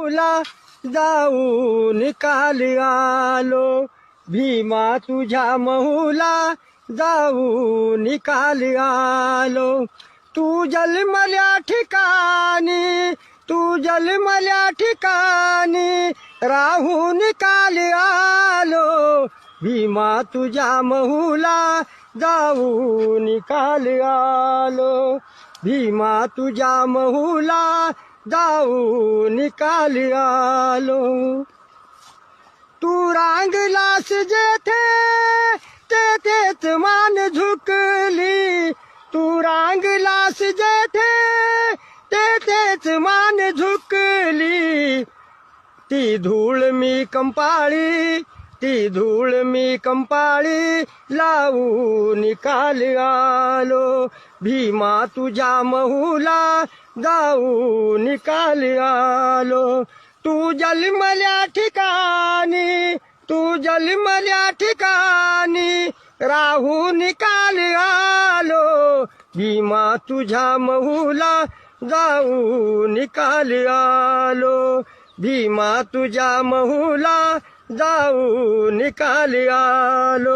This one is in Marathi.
तुला जाऊ निकाल आलो, भीमा तुझ्या महूला जाऊ निकाल आलो. तू जन्मल्या ठिकाणी, तू जन्मल्या ठिकाणी राहून निकाल आलो, भीमा तुझ्या महूला जाऊ निकाल आलो, भीमा तुझ्या महूला जाऊ निकाल आलो. तू रांगलास जेथे तेथेच मान झुकली, तू रांगलास जेथे तेथेच मान झुकली. ती धूळ मी कंपाळी, ती धूळ मी कंपाळी लावू निकाल आलो, भीमा तुझ्या महूला जाऊ निकाल आलो. तू जन्मल्या ठिकाणी, तू जन्मल्या ठिकाणी राहू निकाल आलो, भीमा तुझ्या महूला जाऊ निकाल आलो, भीमा तुझ्या महूला जाऊ निकाल आलो.